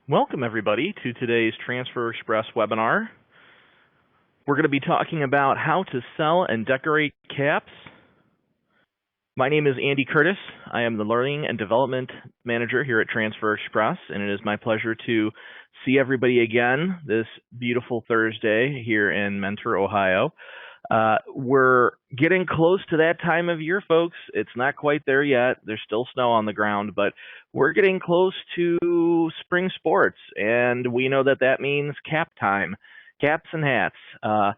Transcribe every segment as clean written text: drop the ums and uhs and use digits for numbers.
Welcome, everybody, to today's Transfer Express webinar. We're going to be talking about how to sell and decorate caps. My name is Andy Curtis. I am the Learning and Development Manager here at Transfer Express, and it is my pleasure to see everybody again this beautiful Thursday here in Mentor, Ohio. We're getting close to that time of year, folks. It's not quite there yet. There's still snow on the ground, but we're getting close to spring sports, and we know that that means cap time, caps and hats.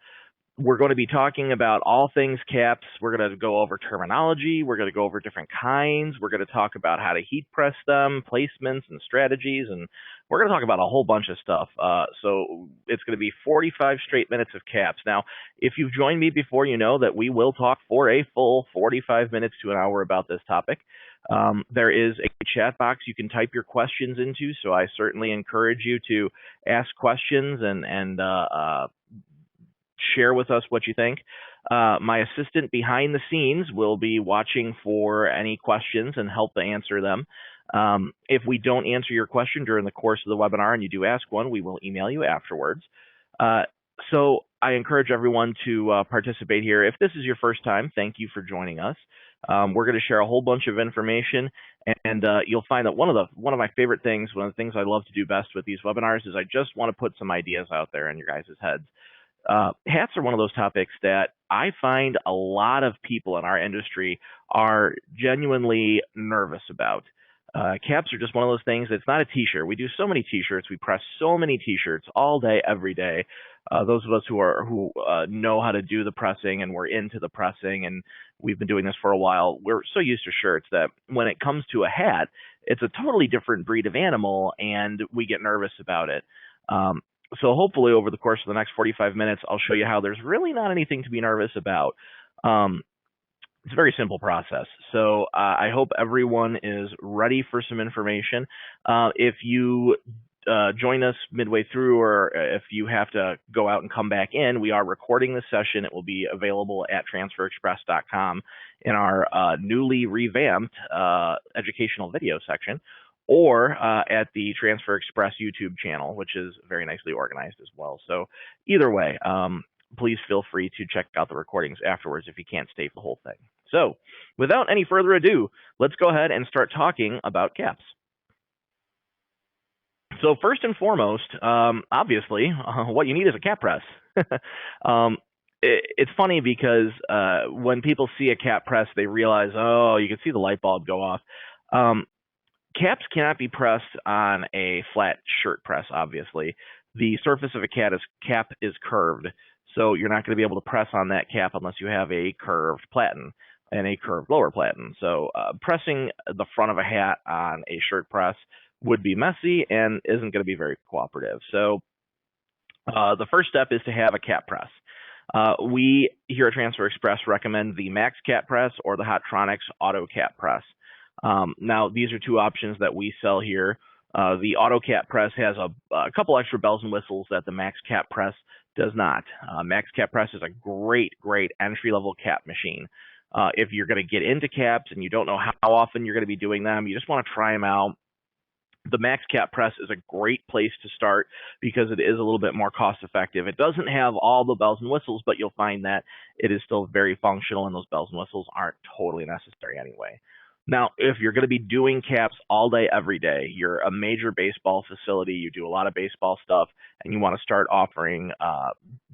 We're going to be talking about all things caps. We're going to go over terminology. We're going to go over different kinds. We're going to talk about how to heat press them, placements and strategies, and we're going to talk about a whole bunch of stuff. So it's going to be 45 straight minutes of caps. Now, if you've joined me before, you know that we will talk for a full 45 minutes to an hour about this topic. There is a chat box you can type your questions into, so I certainly encourage you to ask questions and share with us what you think. My assistant behind the scenes will be watching for any questions and help to answer them. If we don't answer your question during the course of the webinar and you do ask one, we will email you afterwards. So I encourage everyone to participate here. If this is your first time, thank you for joining us. We're going to share a whole bunch of information, and you'll find that one of my favorite things, one of the things I love to do best with these webinars is I just want to put some ideas out there in your guys' heads. Hats are one of those topics that I find a lot of people in our industry are genuinely nervous about. Caps are just one of those things. It's not a t-shirt. We do so many t-shirts. We press so many t-shirts all day, every day. Those of us who know how to do the pressing and we're into the pressing and we've been doing this for a while, we're so used to shirts that when it comes to a hat, it's a totally different breed of animal and we get nervous about it. So hopefully over the course of the next 45 minutes, I'll show you how there's really not anything to be nervous about. It's a very simple process. So I hope everyone is ready for some information. If you join us midway through or if you have to go out and come back in, we are recording this session. It will be available at transferexpress.com in our newly revamped educational video section, or at the Transfer Express YouTube channel, which is very nicely organized as well. So either way, please feel free to check out the recordings afterwards if you can't stay for the whole thing. So without any further ado, let's go ahead and start talking about caps. So first and foremost, obviously, what you need is a cap press. It's funny because when people see a cap press, they realize, oh, you can see the light bulb go off. Caps cannot be pressed on a flat shirt press, obviously. The surface of a cap is curved, so you're not going to be able to press on that cap unless you have a curved platen and a curved lower platen. So pressing the front of a hat on a shirt press would be messy and isn't going to be very cooperative. So the first step is to have a cap press. We here at Transfer Express recommend the Max Cap Press or the Hotronics Auto Cap Press. Now, these are two options that we sell here. The Auto Cap Press has a couple extra bells and whistles that the Max Cap Press does not. Max Cap Press is a great entry-level cap machine. If you're going to get into caps and you don't know how often you're going to be doing them, you just want to try them out, the Max Cap Press is a great place to start because it is a little bit more cost effective. It doesn't have all the bells and whistles, but you'll find that it is still very functional and those bells and whistles aren't totally necessary anyway. Now, if you're going to be doing caps all day, every day, you're a major baseball facility, you do a lot of baseball stuff, and you want to start offering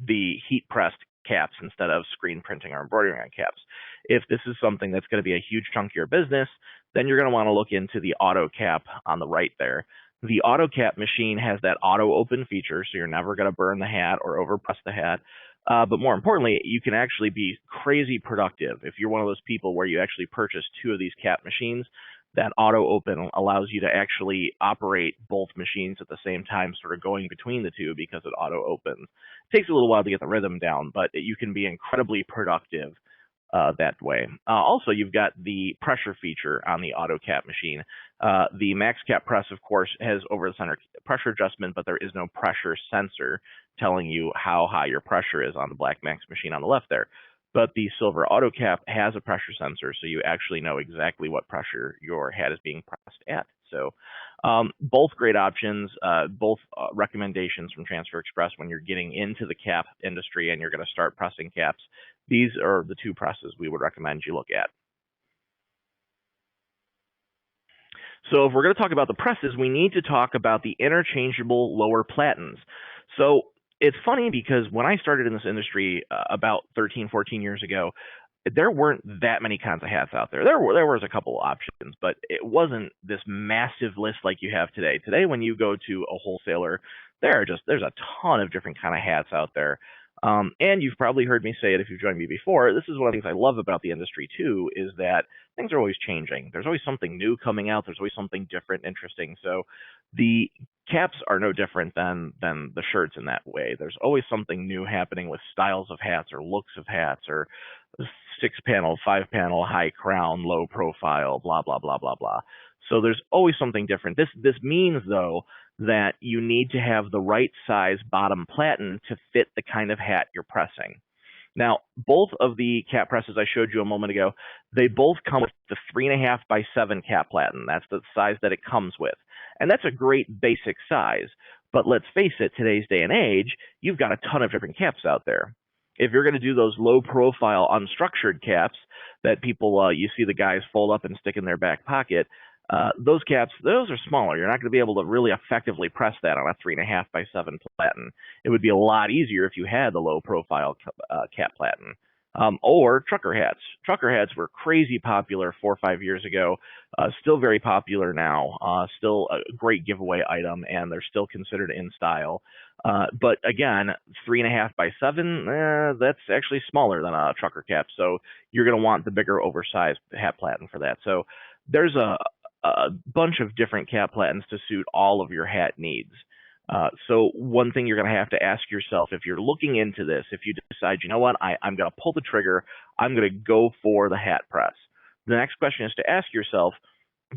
the heat-pressed caps instead of screen printing or embroidering on caps. If this is something that's going to be a huge chunk of your business, then you're going to want to look into the auto cap on the right there. The auto cap machine has that auto open feature, so you're never going to burn the hat or overpress the hat. But more importantly, you can actually be crazy productive. If you're one of those people where you actually purchase two of these cap machines, that auto open allows you to actually operate both machines at the same time, sort of going between the two because it auto opens. It takes a little while to get the rhythm down, but you can be incredibly productive that way. Also, you've got the pressure feature on the auto cap machine. The Max Cap Press, of course, has over-the-center pressure adjustment, but there is no pressure sensor telling you how high your pressure is on the Black Max machine on the left there. But the Silver Auto Cap has a pressure sensor, so you actually know exactly what pressure your hat is being pressed at. So both great options, both recommendations from Transfer Express when you're getting into the cap industry and you're going to start pressing caps. These are the two presses we would recommend you look at. So if we're going to talk about the presses, we need to talk about the interchangeable lower platens. So it's funny because when I started in this industry about 13, 14 years ago, there weren't that many kinds of hats out there. There was a couple of options, but it wasn't this massive list like you have today. Today, when you go to a wholesaler, there's a ton of different kind of hats out there. And you've probably heard me say it if you've joined me before. This is one of the things I love about the industry too, is that things are always changing. There's always something new coming out. There's always something different, interesting. So the caps are no different than the shirts in that way. There's always something new happening with styles of hats or looks of hats or 6-panel, 5-panel, high crown, low profile, blah, blah, blah, blah, blah. So there's always something different. This means, though, that you need to have the right size bottom platen to fit the kind of hat you're pressing. Now, both of the cap presses I showed you a moment ago, they both come with the 3.5 by 7 cap platen. That's the size that it comes with. And that's a great basic size. But let's face it, today's day and age, you've got a ton of different caps out there. If you're going to do those low-profile, unstructured caps that people, you see the guys fold up and stick in their back pocket, those caps, those are smaller. You're not going to be able to really effectively press that on a 3.5 by 7 platen. It would be a lot easier if you had the low-profile cap platen. Or trucker hats. Trucker hats were crazy popular 4 or 5 years ago. Still very popular now. Still a great giveaway item, and they're still considered in style. But again, 3.5 by 7, that's actually smaller than a trucker cap. So you're going to want the bigger, oversized hat platen for that. So there's a bunch of different cap platens to suit all of your hat needs. So one thing you're going to have to ask yourself if you're looking into this, if you decide, you know what, I'm going to pull the trigger, I'm going to go for the hat press. The next question is to ask yourself,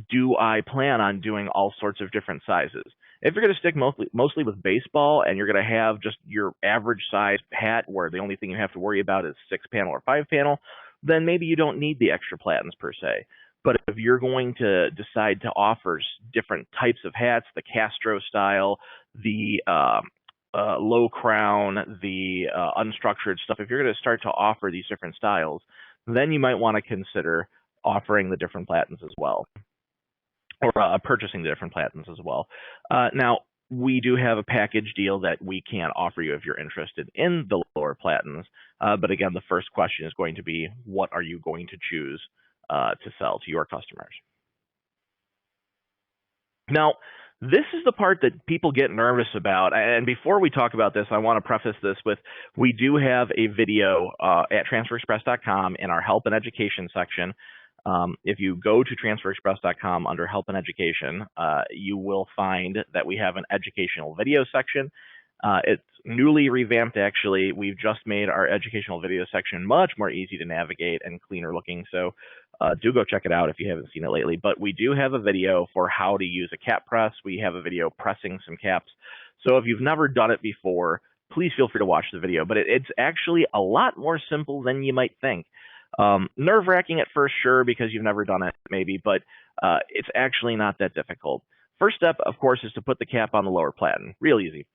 do I plan on doing all sorts of different sizes? If you're going to stick mostly with baseball and you're going to have just your average size hat where the only thing you have to worry about is 6-panel or 5-panel, then maybe you don't need the extra platens per se. But if you're going to decide to offer different types of hats, the Castro style, the low crown, the unstructured stuff, if you're going to start to offer these different styles, then you might want to consider offering the different platens as well, or purchasing the different platens as well. Now, we do have a package deal that we can offer you if you're interested in the lower platens. But again, the first question is going to be, what are you going to choose to sell to your customers? Now, this is the part that people get nervous about. And before we talk about this, I want to preface this with, we do have a video at transferexpress.com in our help and education section. If you go to transferexpress.com under help and education, you will find that we have an educational video section. It's newly revamped, actually. We've just made our educational video section much more easy to navigate and cleaner looking. So do go check it out if you haven't seen it lately. But we do have a video for how to use a cap press. We have a video pressing some caps. So if you've never done it before, please feel free to watch the video. But it's actually a lot more simple than you might think. Nerve-wracking at first, sure, because you've never done it, maybe, but it's actually not that difficult. First step, of course, is to put the cap on the lower platen. Real easy.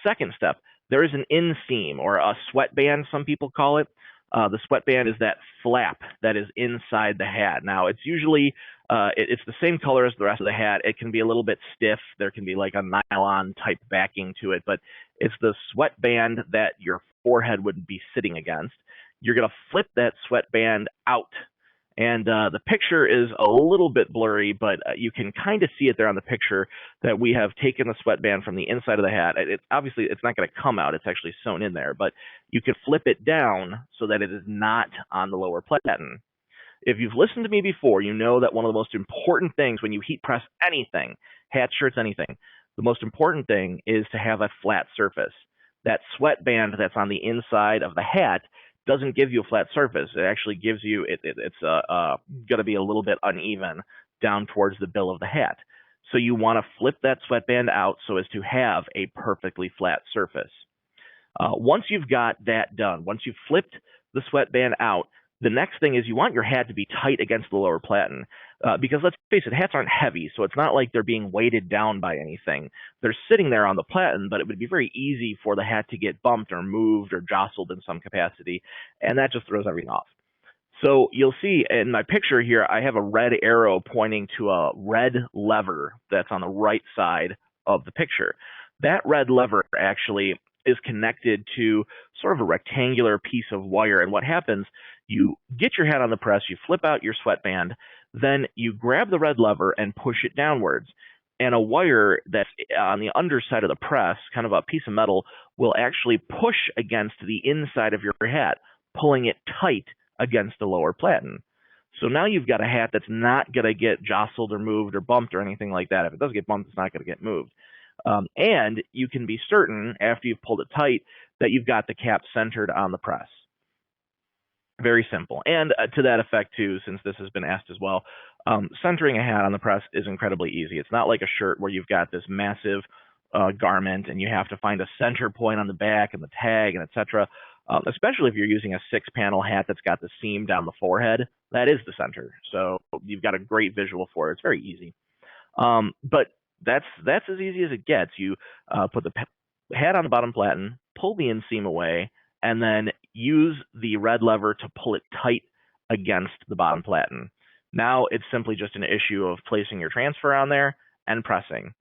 Second step, there is an inseam, or a sweatband, some people call it. The sweatband is that flap that is inside the hat. Now, it's usually, it's the same color as the rest of the hat. It can be a little bit stiff. There can be like a nylon-type backing to it, but it's the sweatband that your forehead would be sitting against. You're going to flip that sweatband out. And the picture is a little bit blurry, but you can kind of see it there on the picture that we have taken the sweatband from the inside of the hat. Obviously, it's not going to come out. It's actually sewn in there. But you can flip it down so that it is not on the lower platen. If you've listened to me before, you know that one of the most important things when you heat press anything, hats, shirts, anything, the most important thing is to have a flat surface. That sweatband that's on the inside of the hat doesn't give you a flat surface. It actually gives you, it's going to be a little bit uneven down towards the bill of the hat. So you want to flip that sweatband out so as to have a perfectly flat surface. Once you've got that done, once you've flipped the sweatband out, The next thing is you want your hat to be tight against the lower platen, because let's face it, hats aren't heavy, so it's not like they're being weighted down by anything. They're sitting there on the platen, but it would be very easy for the hat to get bumped or moved or jostled in some capacity, and that just throws everything off. So you'll see in my picture here, I have a red arrow pointing to a red lever that's on the right side of the picture. That red lever actually is connected to sort of a rectangular piece of wire. And what happens, you get your hat on the press, you flip out your sweatband, then you grab the red lever and push it downwards. And a wire that's on the underside of the press, kind of a piece of metal, will actually push against the inside of your hat, pulling it tight against the lower platen. So now you've got a hat that's not going to get jostled or moved or bumped or anything like that. If it does get bumped, it's not going to get moved. And you can be certain, after you've pulled it tight, that you've got the cap centered on the press. Very simple. And to that effect, too, since this has been asked as well, centering a hat on the press is incredibly easy. It's not like a shirt where you've got this massive garment and you have to find a center point on the back and the tag and etc. Especially if you're using a 6-panel hat that's got the seam down the forehead. That is the center. So you've got a great visual for it. It's very easy. But that's as easy as it gets. You put the hat on the bottom platen, pull the inseam away, and then use the red lever to pull it tight against the bottom platen. Now it's simply just an issue of placing your transfer on there and pressing.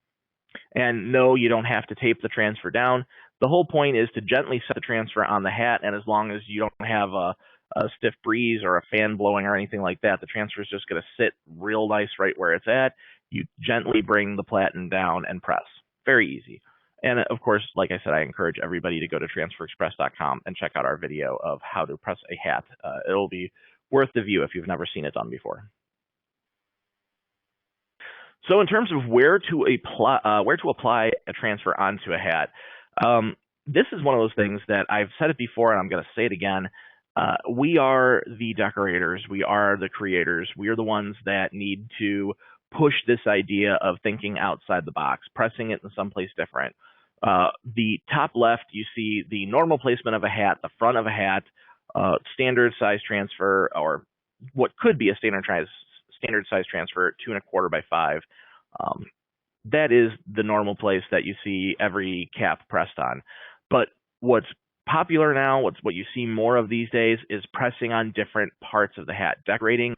And no, you don't have to tape the transfer down. The whole point is to gently set the transfer on the hat, and as long as you don't have a stiff breeze or a fan blowing or anything like that, the transfer is just going to sit real nice right where it's at. You gently bring the platen down and press. Very easy. And of course, like I said, I encourage everybody to go to transferexpress.com and check out our video of how to press a hat. It'll be worth the view if you've never seen it done before. So in terms of where to apply a transfer onto a hat, this is one of those things that I've said it before and I'm going to say it again. We are the decorators. We are the creators. We are the ones that need to push this idea of thinking outside the box, pressing it in someplace different. The top left, you see the normal placement of a hat, the front of a hat, standard size transfer, or what could be a standard size transfer, 2 1/4 by 5. That is the normal place that you see every cap pressed on. But what's popular now, what you see more of these days, is pressing on different parts of the hat, decorating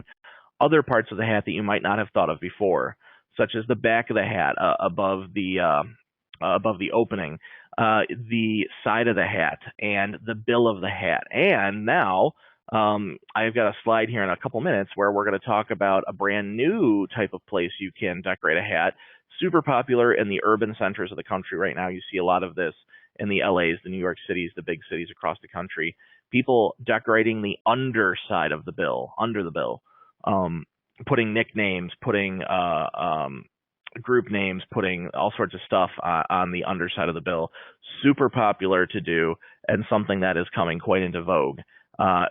other parts of the hat that you might not have thought of before, such as the back of the hat, above the opening, the side of the hat, and the bill of the hat. And now I've got a slide here in a couple minutes where we're going to talk about a brand new type of place you can decorate a hat. Super popular in the urban centers of the country right now. You see a lot of this in the LAs, the New York cities, the big cities across the country. People decorating the underside of the bill, under the bill, putting nicknames, putting group names, putting all sorts of stuff on the underside of the bill. Super popular to do, and something that is coming quite into vogue.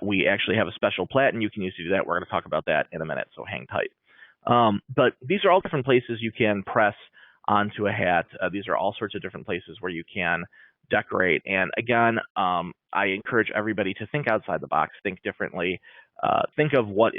We actually have a special platen you can use to do that. We're going to talk about that in a minute, so hang tight. But these are all different places you can press onto a hat. These are all sorts of different places where you can decorate. And again, I encourage everybody to think outside the box, think differently, think of what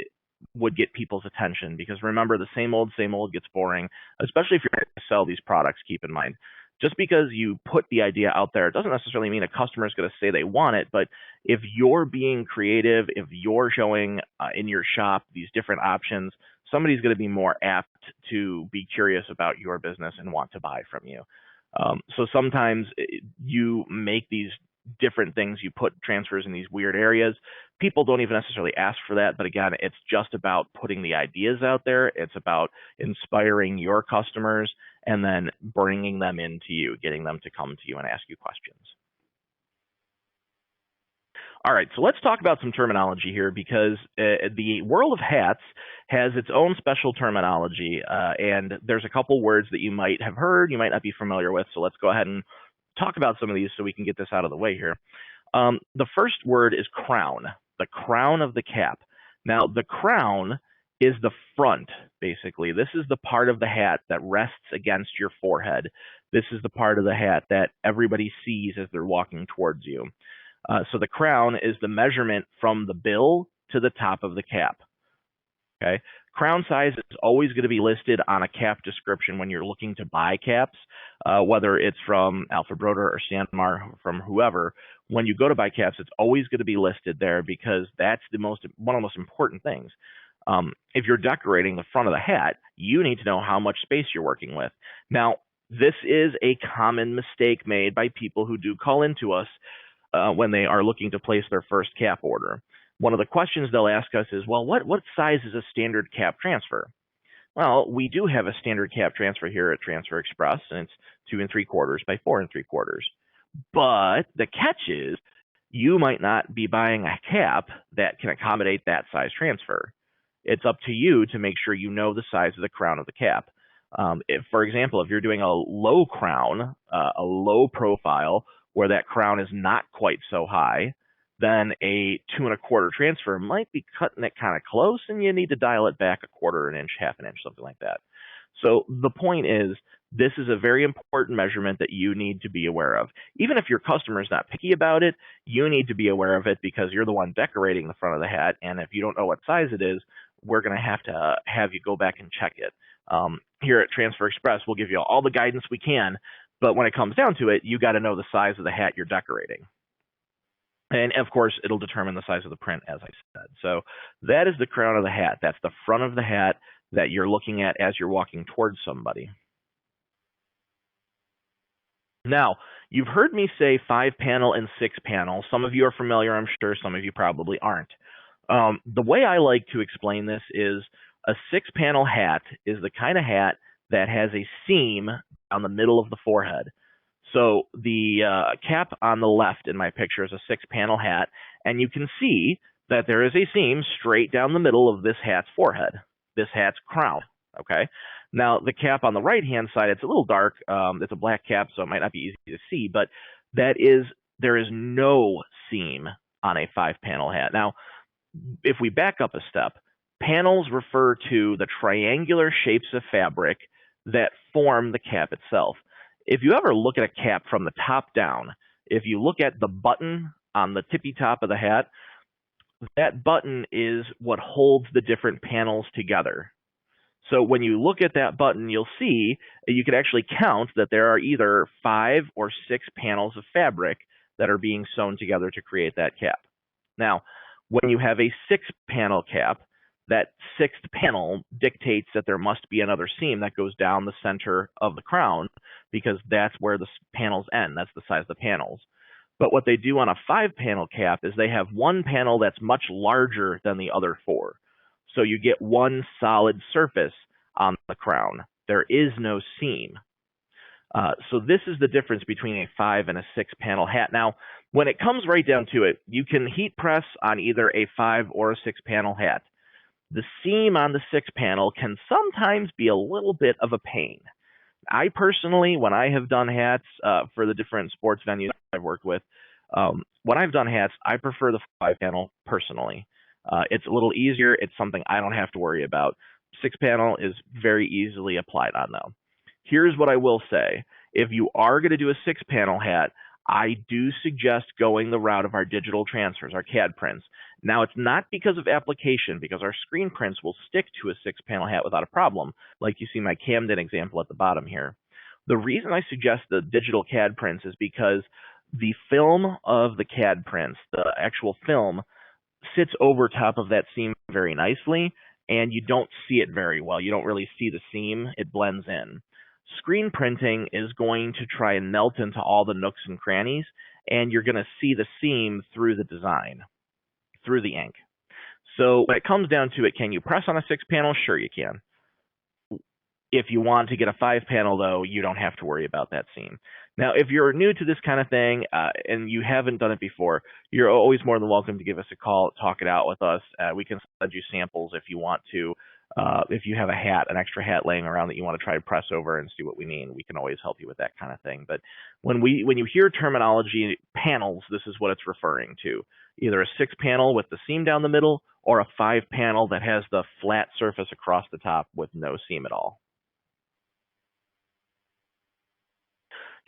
would get people's attention, because remember, the same old gets boring, especially if you're going to sell these products. Keep in mind, just because you put the idea out there, it doesn't necessarily mean a customer is going to say they want it. But if you're being creative, if you're showing in your shop these different options, somebody's going to be more apt to be curious about your business and want to buy from you. So sometimes you make these different things, you put transfers in these weird areas. People don't even necessarily ask for that, but again, it's just about putting the ideas out there. It's about inspiring your customers and then bringing them into you, getting them to come to you and ask you questions. All right, so let's talk about some terminology here, because the world of hats has its own special terminology, and there's a couple words that you might have heard, you might not be familiar with, so let's go ahead and talk about some of these so we can get this out of the way here. The first word is crown, the crown of the cap. Now, the crown is the front, basically. This is the part of the hat that rests against your forehead. This is the part of the hat that everybody sees as they're walking towards you. So the crown is the measurement from the bill to the top of the cap. Okay. Crown size is always going to be listed on a cap description when you're looking to buy caps, whether it's from Alfred Broder or Stanmar, from whoever. When you go to buy caps, it's always going to be listed there because that's one of the most important things. If you're decorating the front of the hat, you need to know how much space you're working with. Now, this is a common mistake made by people who do call into us when they are looking to place their first cap order. One of the questions they'll ask us is, well, what size is a standard cap transfer? Well, we do have a standard cap transfer here at Transfer Express, and it's 2 3/4 by 4 3/4. But the catch is, you might not be buying a cap that can accommodate that size transfer. It's up to you to make sure you know the size of the crown of the cap. For example, if you're doing a low crown, a low profile, where that crown is not quite so high, then a 2 1/4 transfer might be cutting it kind of close, and you need to dial it back 1/4 inch, 1/2 inch, something like that. So the point is, this is a very important measurement that you need to be aware of. Even if your customer is not picky about it, you need to be aware of it because you're the one decorating the front of the hat, and if you don't know what size it is, we're going to have you go back and check it. Here at Transfer Express, we'll give you all the guidance we can, but when it comes down to it, you got to know the size of the hat you're decorating. And of course, it'll determine the size of the print, as I said. So that is the crown of the hat. That's the front of the hat that you're looking at as you're walking towards somebody. Now, you've heard me say 5-panel and 6-panel. Some of you are familiar, I'm sure. Some of you probably aren't. The way I like to explain this is a 6-panel hat is the kind of hat that has a seam on the middle of the forehead. So the cap on the left in my picture is a 6-panel hat, and you can see that there is a seam straight down the middle of this hat's forehead, this hat's crown, okay? Now, the cap on the right-hand side, it's a little dark. It's a black cap, so it might not be easy to see, but there is no seam on a 5-panel hat. Now, if we back up a step, panels refer to the triangular shapes of fabric that form the cap itself. If you ever look at a cap from the top down, if you look at the button on the tippy top of the hat, that button is what holds the different panels together. So when you look at that button, you'll see you can actually count that there are either 5 or 6 panels of fabric that are being sewn together to create that cap. Now, when you have a 6-panel cap, that 6th panel dictates that there must be another seam that goes down the center of the crown because that's where the panels end. That's the size of the panels. But what they do on a 5-panel cap is they have one panel that's much larger than the other 4. So you get one solid surface on the crown. There is no seam. So this is the difference between a 5 and a 6-panel hat. Now, when it comes right down to it, you can heat press on either a 5 or a 6-panel hat. The seam on the 6-panel can sometimes be a little bit of a pain. I personally, when I have done hats for the different sports venues I've worked with, when I've done hats, I prefer the 5-panel personally. It's a little easier. It's something I don't have to worry about. 6-panel is very easily applied on, though. Here's what I will say. If you are going to do a 6-panel hat, I do suggest going the route of our digital transfers, our CAD prints. Now, it's not because of application, because our screen prints will stick to a 6-panel hat without a problem, like you see my Camden example at the bottom here. The reason I suggest the digital CAD prints is because the film of the CAD prints, the actual film, sits over top of that seam very nicely, and you don't see it very well. You don't really see the seam. It blends in. Screen printing is going to try and melt into all the nooks and crannies, and you're going to see the seam through the design, through the ink. So when it comes down to it, can you press on a 6-panel? Sure you can. If you want to get a 5-panel, though, you don't have to worry about that seam. Now, if you're new to this kind of thing and you haven't done it before, you're always more than welcome to give us a call, talk it out with us. We can send you samples if you want to. If you have a hat, an extra hat laying around that you want to try to press over and see what we mean, we can always help you with that kind of thing. But when you hear terminology panels, this is what it's referring to. Either a 6-panel with the seam down the middle or a 5-panel that has the flat surface across the top with no seam at all.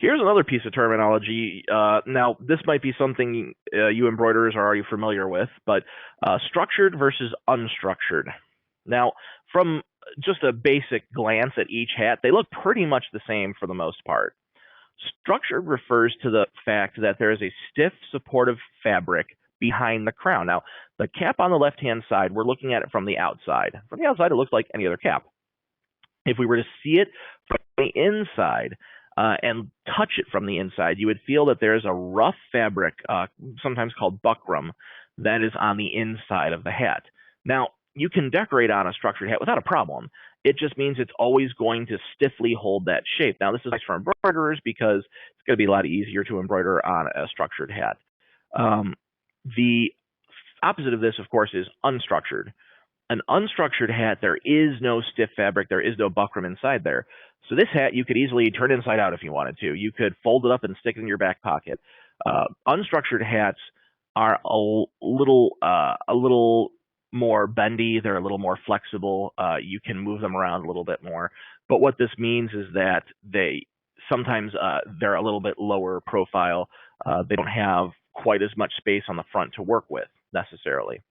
Here's another piece of terminology. Now, this might be something you embroiderers are already familiar with, but structured versus unstructured. Now, from just a basic glance at each hat, they look pretty much the same for the most part. Structured refers to the fact that there is a stiff, supportive fabric behind the crown. Now, the cap on the left-hand side, we're looking at it from the outside. From the outside, it looks like any other cap. If we were to see it from the inside and touch it from the inside, you would feel that there is a rough fabric, sometimes called buckram, that is on the inside of the hat. Now, you can decorate on a structured hat without a problem. It just means it's always going to stiffly hold that shape. Now, this is nice for embroiderers because it's going to be a lot easier to embroider on a structured hat. The opposite of this, of course, is unstructured. An unstructured hat, there is no stiff fabric, there is no buckram inside there. So this hat you could easily turn inside out if you wanted to. You could fold it up and stick it in your back pocket. Unstructured hats are a little more bendy, they're a little more flexible. You can move them around a little bit more. But what this means is that sometimes they're a little bit lower profile. They don't have quite as much space on the front to work with necessarily.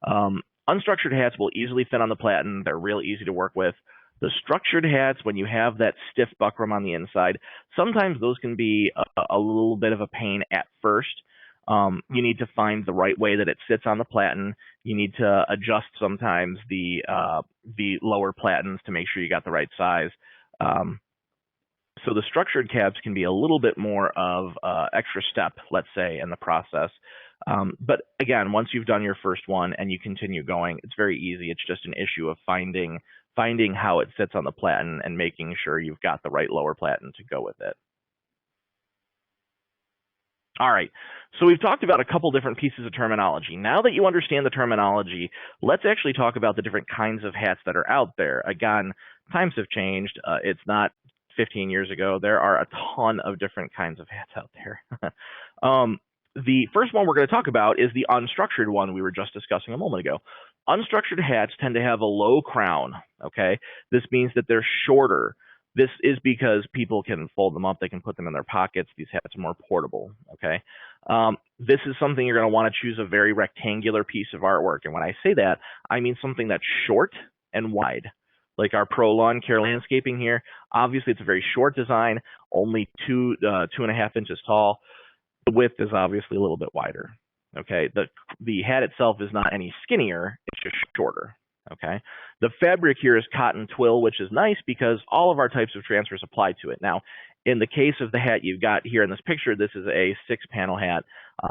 Unstructured hats will easily fit on the platen. They're real easy to work with. The structured hats, when you have that stiff buckram on the inside, sometimes those can be a little bit of a pain at first. You need to find the right way that it sits on the platen. You need to adjust sometimes the lower platens to make sure you got the right size. So the structured caps can be a little bit more of extra step, let's say, in the process. But again, once you've done your first one and you continue going, it's very easy. It's just an issue of finding how it sits on the platen and making sure you've got the right lower platen to go with it. All right, so we've talked about a couple different pieces of terminology. Now that you understand the terminology, let's actually talk about the different kinds of hats that are out there. Again, times have changed. It's not 15 years ago. There are a ton of different kinds of hats out there. The first one we're going to talk about is the unstructured one we were just discussing a moment ago. Unstructured hats tend to have a low crown, okay? This means that they're shorter. This is because people can fold them up. They can put them in their pockets. These hats are more portable, okay? This is something you're going to want to choose a very rectangular piece of artwork. And when I say that, I mean something that's short and wide. Like our Pro Lawn Care landscaping here, obviously it's a very short design, only 2.5 inches tall. The width is obviously a little bit wider. Okay, the hat itself is not any skinnier; it's just shorter. Okay, the fabric here is cotton twill, which is nice because all of our types of transfers apply to it. Now, in the case of the hat you've got here in this picture, this is a 6-panel hat.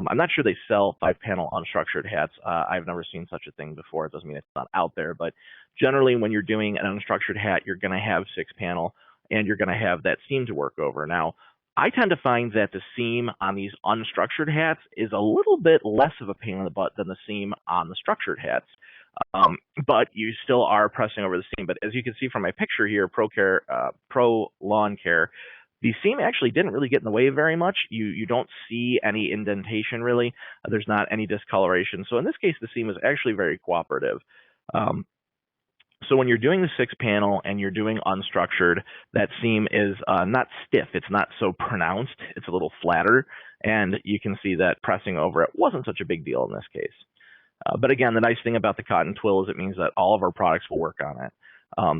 I'm not sure they sell 5-panel unstructured hats. I've never seen such a thing before. It doesn't mean it's not out there, but generally when you're doing an unstructured hat, you're going to have 6-panel and you're going to have that seam to work over. Now, I tend to find that the seam on these unstructured hats is a little bit less of a pain in the butt than the seam on the structured hats. But you still are pressing over the seam. But as you can see from my picture here, Pro Lawn Care, the seam actually didn't really get in the way very much. You don't see any indentation really. There's not any discoloration. So in this case, the seam is actually very cooperative. So when you're doing the 6-panel and you're doing unstructured, that seam is not stiff. It's not so pronounced. It's a little flatter. And you can see that pressing over it wasn't such a big deal in this case. But again, the nice thing about the cotton twill is it means that all of our products will work on it.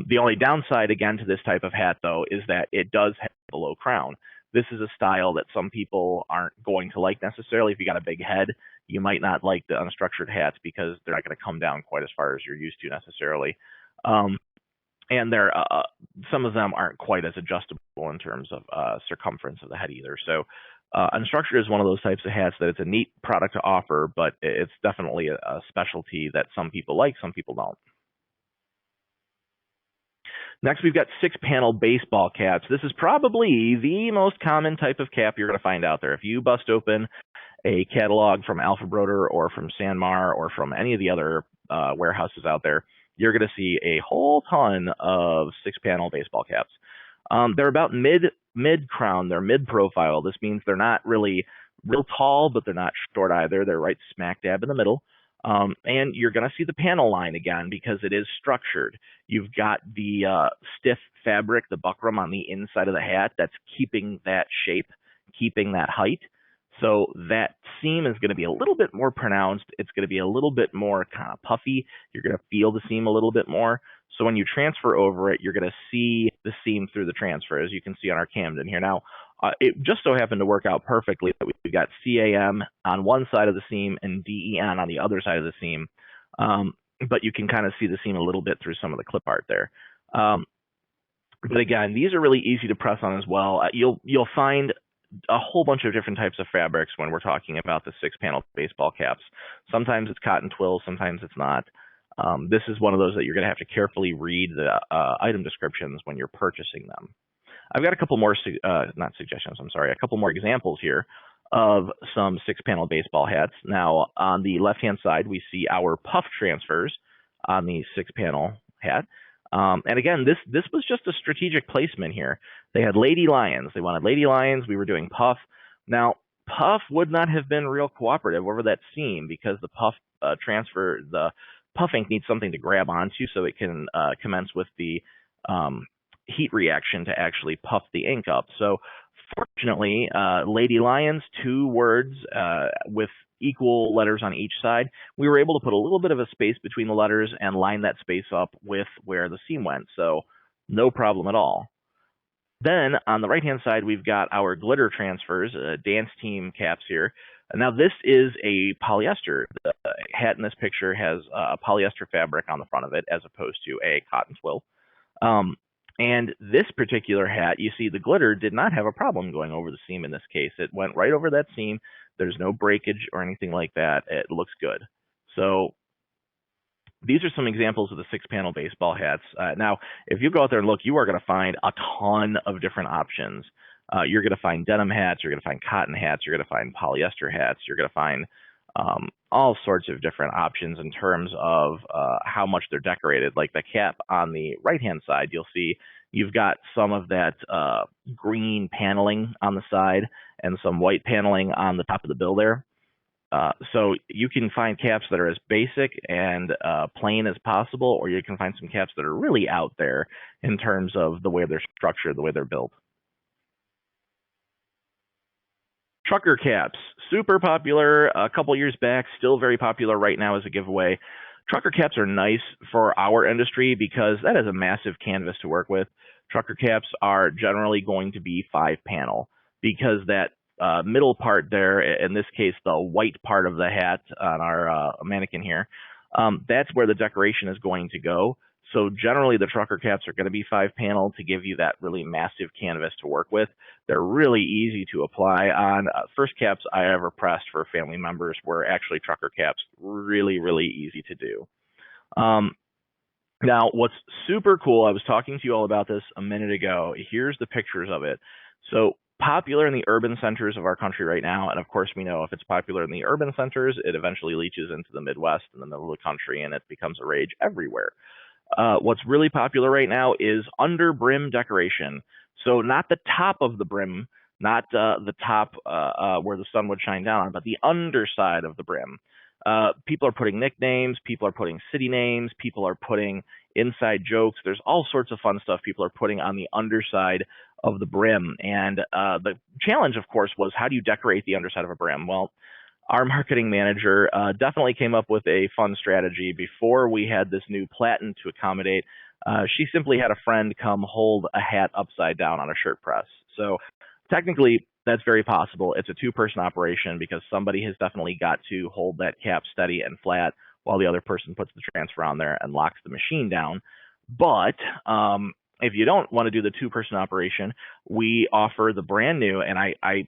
The only downside, again, to this type of hat, though, is that it does have a low crown. This is a style that some people aren't going to like necessarily. If you got a big head, you might not like the unstructured hats because they're not going to come down quite as far as you're used to necessarily. And some of them aren't quite as adjustable in terms of circumference of the head either. So Unstructured is one of those types of hats that it's a neat product to offer, but it's definitely a specialty that some people like, some people don't. Next, we've got 6-panel baseball caps. This is probably the most common type of cap you're going to find out there. If you bust open a catalog from Alpha Broder or from Sanmar or from any of the other warehouses out there, you're going to see a whole ton of 6-panel baseball caps. They're about mid-crown. They're mid-profile. This means they're not really real tall, but they're not short either. They're right smack dab in the middle. And you're going to see the panel line again because it is structured. You've got the stiff fabric, the buckram on the inside of the hat that's keeping that shape, keeping that height. So that seam is going to be a little bit more pronounced. It's going to be a little bit more kind of puffy. You're going to feel the seam a little bit more. So when you transfer over it, you're going to see the seam through the transfer, as you can see on our Camden here. Now, it just so happened to work out perfectly that we've got CAM on one side of the seam and DEN on the other side of the seam. But you can kind of see the seam a little bit through some of the clip art there. But again, these are really easy to press on as well. You'll find a whole bunch of different types of fabrics when we're talking about the 6-panel baseball caps. Sometimes it's cotton twill, sometimes it's not. This is one of those that you're going to have to carefully read the item descriptions when you're purchasing them. I've got a couple more, not suggestions, I'm sorry, a couple more examples here of some 6-panel baseball hats. Now, on the left-hand side, we see our puff transfers on the 6-panel hat. And again, this was just a strategic placement here. They had Lady Lions. They wanted Lady Lions. We were doing puff. Now, puff would not have been real cooperative over that seam because the puff transfer, the puff ink needs something to grab onto so it can commence with the heat reaction to actually puff the ink up. So fortunately, Lady Lions, 2 words with equal letters on each side, we were able to put a little bit of a space between the letters and line that space up with where the seam went. So no problem at all. Then on the right-hand side, we've got our glitter transfers, dance team caps here. Now this is a polyester. The hat in this picture has a polyester fabric on the front of it as opposed to a cotton twill. And this particular hat, you see the glitter did not have a problem going over the seam in this case. It went right over that seam. There's no breakage or anything like that. It looks good. So these are some examples of the 6-panel baseball hats. Now, if you go out there and look, you are going to find a ton of different options. You're going to find denim hats. You're going to find cotton hats. You're going to find polyester hats. You're going to find all sorts of different options in terms of how much they're decorated. Like the cap on the right-hand side, you'll see you've got some of that green paneling on the side and some white paneling on the top of the bill there. So you can find caps that are as basic and plain as possible, or you can find some caps that are really out there in terms of the way they're structured, the way they're built. Trucker caps, super popular a couple years back, still very popular right now as a giveaway. Trucker caps are nice for our industry because that is a massive canvas to work with. Trucker caps are generally going to be 5-panel because that middle part there, in this case, the white part of the hat on our mannequin here, that's where the decoration is going to go. So generally, the trucker caps are going to be 5-panel to give you that really massive canvas to work with. They're really easy to apply on. First caps I ever pressed for family members were actually trucker caps. Really, really easy to do. Now, what's super cool, I was talking to you all about this a minute ago. Here's the pictures of it. So popular in the urban centers of our country right now, and of course we know if it's popular in the urban centers, it eventually leaches into the Midwest and the middle of the country, and it becomes a rage everywhere. What's really popular right now is under brim decoration. So not the top of the brim, not the top where the sun would shine down on, but the underside of the brim. People are putting nicknames, people are putting city names, people are putting inside jokes. There's all sorts of fun stuff people are putting on the underside of the brim. And the challenge, of course, was how do you decorate the underside of a brim? Well, our marketing manager definitely came up with a fun strategy. Before we had this new platen to accommodate, she simply had a friend come hold a hat upside down on a shirt press. So technically, that's very possible. It's a 2-person operation because somebody has definitely got to hold that cap steady and flat while the other person puts the transfer on there and locks the machine down. But if you don't want to do the 2-person operation, we offer the brand new, and I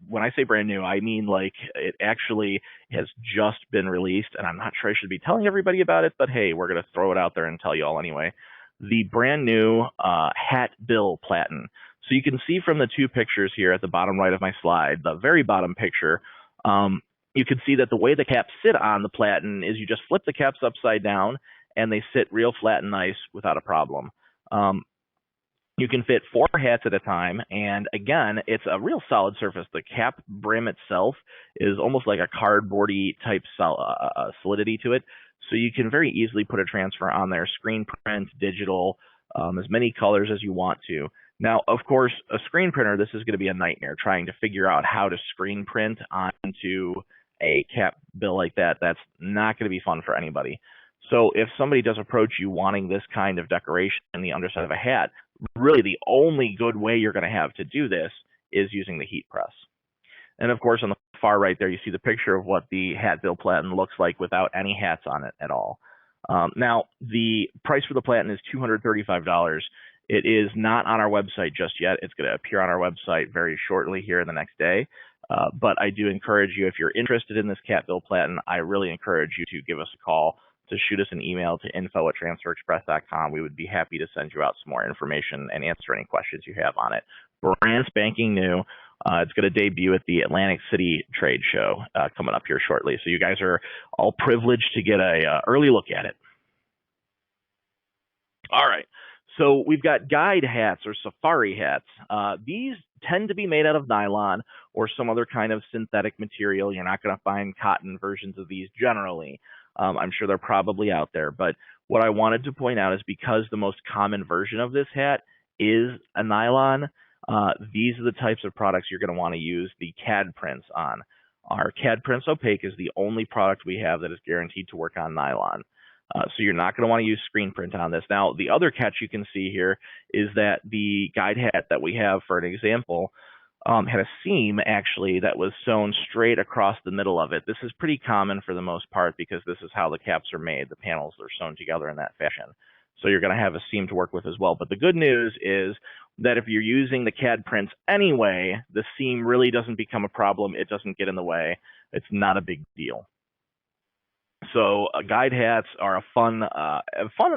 when I say brand new, I mean like it actually has just been released, and I'm not sure I should be telling everybody about it, but hey, we're going to throw it out there and tell you all anyway. The brand new hat bill platen. So you can see from the 2 pictures here at the bottom right of my slide, the very bottom picture, you can see that the way the caps sit on the platen is you just flip the caps upside down and they sit real flat and nice without a problem. You can fit 4 hats at a time, and again, it's a real solid surface. The cap brim itself is almost like a cardboardy type solidity to it, so you can very easily put a transfer on there, screen print, digital, as many colors as you want to. Now, of course, a screen printer, this is going to be a nightmare trying to figure out how to screen print onto a cap bill like that. That's not going to be fun for anybody. So if somebody does approach you wanting this kind of decoration in the underside of a hat, really the only good way you're going to have to do this is using the heat press. And of course, on the far right there, you see the picture of what the hat bill platen looks like without any hats on it at all. Now, the price for the platen is $235. It is not on our website just yet. It's going to appear on our website very shortly here in the next day. But I do encourage you, if you're interested in this cat bill platen, I really encourage you to give us a call, to shoot us an email to info@transferexpress.com. We would be happy to send you out some more information and answer any questions you have on it. Brand spanking new. It's going to debut at the Atlantic City Trade Show coming up here shortly. So you guys are all privileged to get a early look at it. All right. So we've got guide hats or safari hats. These tend to be made out of nylon or some other kind of synthetic material. You're not going to find cotton versions of these generally. I'm sure they're probably out there. But what I wanted to point out is because the most common version of this hat is a nylon, these are the types of products you're going to want to use the CAD prints on. Our CAD Prints Opaque is the only product we have that is guaranteed to work on nylon. So you're not going to want to use screen print on this. Now, the other catch you can see here is that the guide hat that we have, for an example, had a seam actually that was sewn straight across the middle of it. This is pretty common for the most part because this is how the caps are made. The panels are sewn together in that fashion. So you're going to have a seam to work with as well. But the good news is that if you're using the CAD prints anyway, the seam really doesn't become a problem. It doesn't get in the way. It's not a big deal. So guide hats are a fun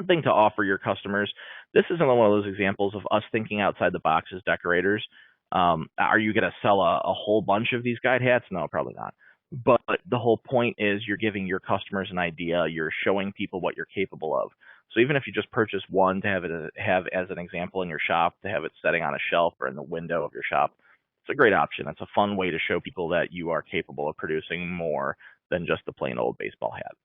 thing to offer your customers. This isn't one of those examples of us thinking outside the box as decorators. Are you going to sell a whole bunch of these guide hats? No, probably not. But the whole point is you're giving your customers an idea. You're showing people what you're capable of. So even if you just purchase one to have as an example in your shop, to have it setting on a shelf or in the window of your shop, it's a great option. It's a fun way to show people that you are capable of producing more than just the plain old baseball hat.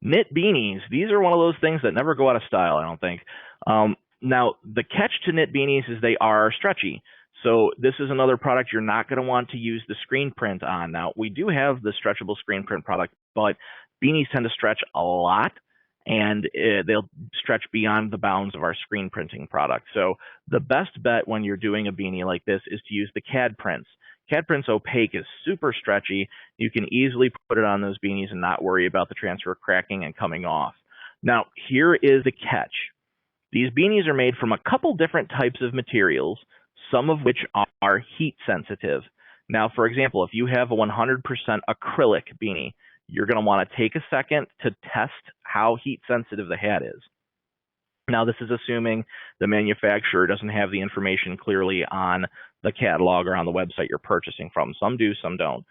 Knit beanies. These are one of those things that never go out of style, I don't think. Now, the catch to knit beanies is they are stretchy. So this is another product you're not going to want to use the screen print on. Now, we do have the stretchable screen print product, but beanies tend to stretch a lot, and they'll stretch beyond the bounds of our screen printing product. So the best bet when you're doing a beanie like this is to use the CAD prints. CAD Prints Opaque is super stretchy. You can easily put it on those beanies and not worry about the transfer cracking and coming off. Now, here is the catch. These beanies are made from a couple different types of materials, some of which are heat sensitive. Now, for example, if you have a 100% acrylic beanie, you're going to want to take a second to test how heat sensitive the hat is. Now, this is assuming the manufacturer doesn't have the information clearly on the catalog or on the website you're purchasing from. Some do, some don't,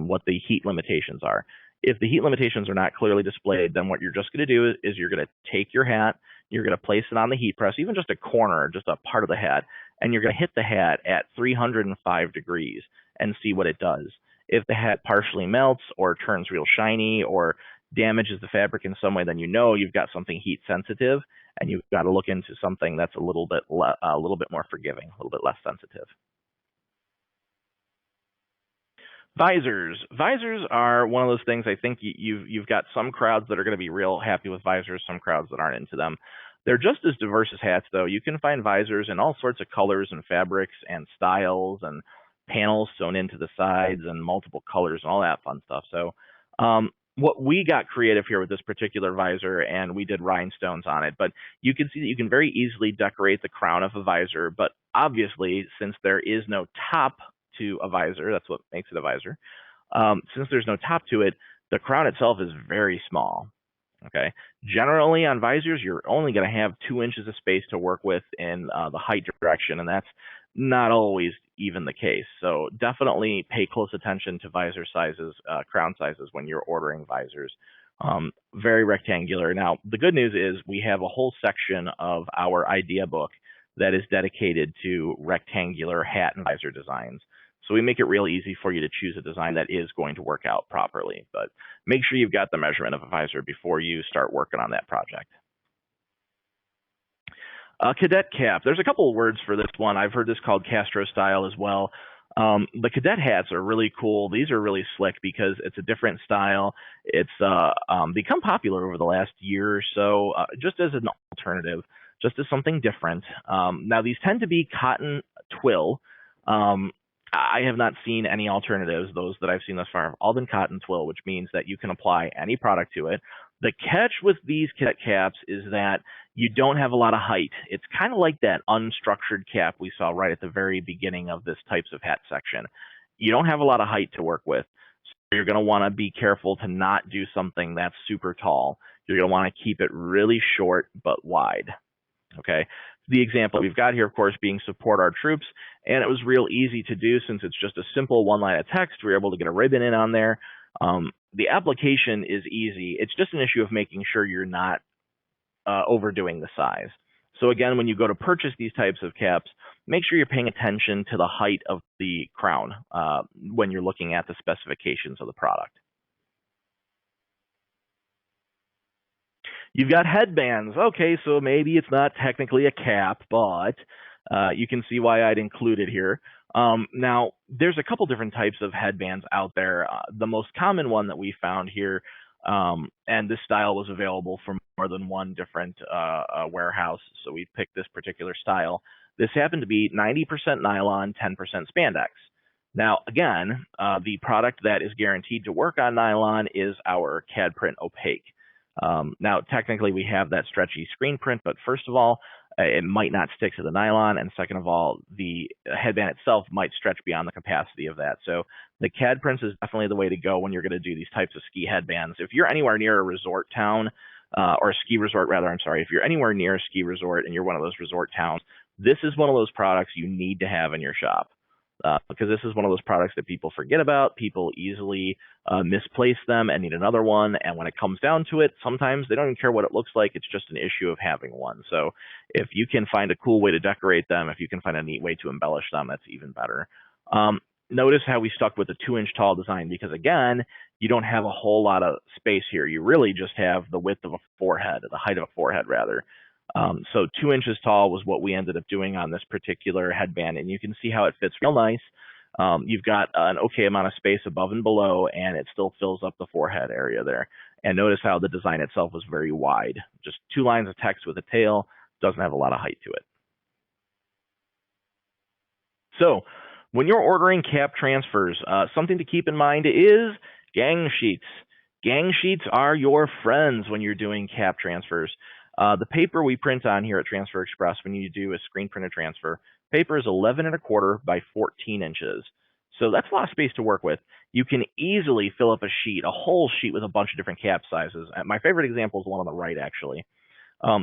what the heat limitations are. If the heat limitations are not clearly displayed, then what you're just going to do is you're going to take your hat, you're going to place it on the heat press, even just a corner, just a part of the hat, and you're going to hit the hat at 305 degrees and see what it does. If the hat partially melts or turns real shiny or damages the fabric in some way, then you know you've got something heat sensitive, and you've got to look into something that's a little bit more forgiving, a little bit less sensitive. Visors. Visors are one of those things I think you've got some crowds that are going to be real happy with visors, some crowds that aren't into them. They're just as diverse as hats, though. You can find visors in all sorts of colors and fabrics and styles and panels sewn into the sides and multiple colors and all that fun stuff. So what we got creative here with this particular visor, and we did rhinestones on it, but you can see that you can very easily decorate the crown of a visor, but obviously, since there is no top to a visor, that's what makes it a visor, since there's no top to it, the crown itself is very small. Okay. Generally, on visors, you're only going to have 2 inches of space to work with in the height direction, and that's not always even the case. So definitely pay close attention to visor sizes, crown sizes when you're ordering visors. Very rectangular. Now, the good news is we have a whole section of our idea book that is dedicated to rectangular hat and visor designs. So we make it real easy for you to choose a design that is going to work out properly. But make sure you've got the measurement of a visor before you start working on that project. Cadet Cap. There's a couple of words for this one. I've heard this called Castro style as well. The cadet hats are really cool. These are really slick because it's a different style. It's become popular over the last year or so, just as an alternative, just as something different. Now, these tend to be cotton twill. I have not seen any alternatives. Those that I've seen thus far have all been cotton twill, which means that you can apply any product to it. The catch with these cadet caps is that you don't have a lot of height. It's kind of like that unstructured cap we saw right at the very beginning of this types of hat section. You don't have a lot of height to work with. So you're going to want to be careful to not do something that's super tall. You're going to want to keep it really short but wide. Okay. The example we've got here, of course, being support our troops, and it was real easy to do since it's just a simple one line of text. We were able to get a ribbon in on there. The application is easy. It's just an issue of making sure you're not overdoing the size. So again, when you go to purchase these types of caps, make sure you're paying attention to the height of the crown when you're looking at the specifications of the product. You've got headbands. Okay, so maybe it's not technically a cap, but you can see why I'd include it here. Now, there's a couple different types of headbands out there. The most common one that we found here, and this style was available from more than one different warehouse, so we picked this particular style. This happened to be 90% nylon, 10% spandex. Now, again, the product that is guaranteed to work on nylon is our CAD print opaque. Now, technically, we have that stretchy screen print, but first of all, it might not stick to the nylon, and second of all, the headband itself might stretch beyond the capacity of that. So the CAD prints is definitely the way to go when you're going to do these types of ski headbands. If you're anywhere near a resort town, or a ski resort rather, I'm sorry, if you're anywhere near a ski resort and you're one of those resort towns, this is one of those products you need to have in your shop. Because this is one of those products that people forget about. People easily misplace them and need another one. And when it comes down to it, sometimes they don't even care what it looks like. It's just an issue of having one. So if you can find a cool way to decorate them, if you can find a neat way to embellish them, that's even better. Notice how we stuck with a 2-inch tall design because, again, you don't have a whole lot of space here. You really just have the width of a forehead, the height of a forehead, rather. So 2 inches tall was what we ended up doing on this particular headband, and you can see how it fits real nice. You've got an okay amount of space above and below, and it still fills up the forehead area there. And notice how the design itself was very wide. Just 2 lines of text with a tail, doesn't have a lot of height to it. So when you're ordering cap transfers, something to keep in mind is gang sheets. Gang sheets are your friends when you're doing cap transfers. The paper we print on here at Transfer Express when you do a screen printed transfer, paper is 11 1/4 by 14 inches. So that's a lot of space to work with. You can easily fill up a whole sheet with a bunch of different cap sizes. My favorite example is the one on the right, actually.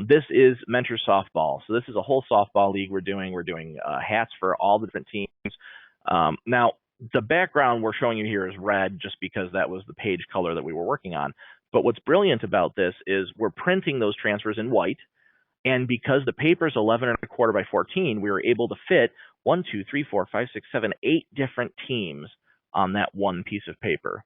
This is Mentor Softball. So this is a whole softball league we're doing. We're doing hats for all the different teams. Now, the background we're showing you here is red just because that was the page color that we were working on. But what's brilliant about this is we're printing those transfers in white, and because the paper is 11 1/4 by 14, we were able to fit 1, 2, 3, 4, 5, 6, 7, 8 different teams on that one piece of paper.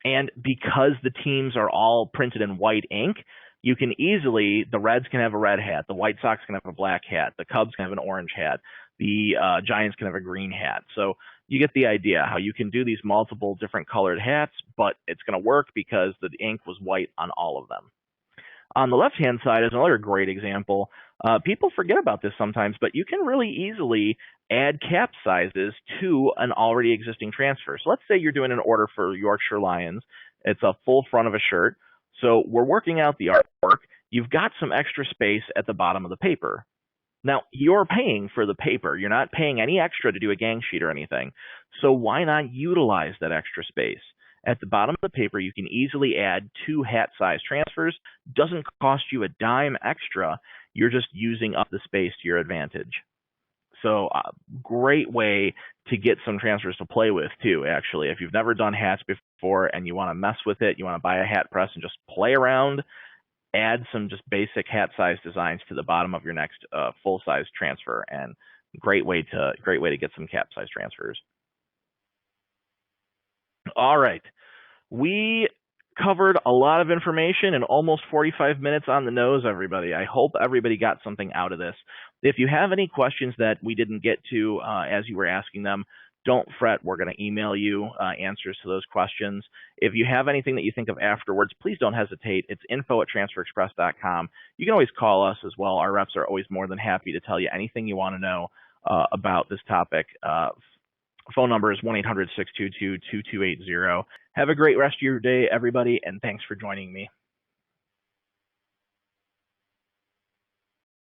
And because the teams are all printed in white ink, you can easily, the Reds can have a red hat, the White Sox can have a black hat, the Cubs can have an orange hat, the Giants can have a green hat. So you get the idea how you can do these multiple different colored hats, but it's going to work because the ink was white on all of them. On the left-hand side is another great example. People forget about this sometimes, but you can really easily add cap sizes to an already existing transfer. So let's say you're doing an order for Yorkshire Lions. It's a full front of a shirt. So we're working out the artwork. You've got some extra space at the bottom of the paper. Now, you're paying for the paper. You're not paying any extra to do a gang sheet or anything. So why not utilize that extra space? At the bottom of the paper, you can easily add 2 hat size transfers. Doesn't cost you a dime extra. You're just using up the space to your advantage. So great way to get some transfers to play with too, actually. If you've never done hats before and you want to mess with it, you want to buy a hat press and just play around, add some just basic hat size designs to the bottom of your next full size transfer, and great way to get some cap size transfers. All right. We covered a lot of information in almost 45 minutes on the nose, everybody. I hope everybody got something out of this. If you have any questions that we didn't get to as you were asking them, don't fret. We're going to email you answers to those questions. If you have anything that you think of afterwards, please don't hesitate. It's info@transferexpress.com. You can always call us as well. Our reps are always more than happy to tell you anything you want to know about this topic. Phone number is 1-800-622-2280. Have a great rest of your day, everybody, and thanks for joining me.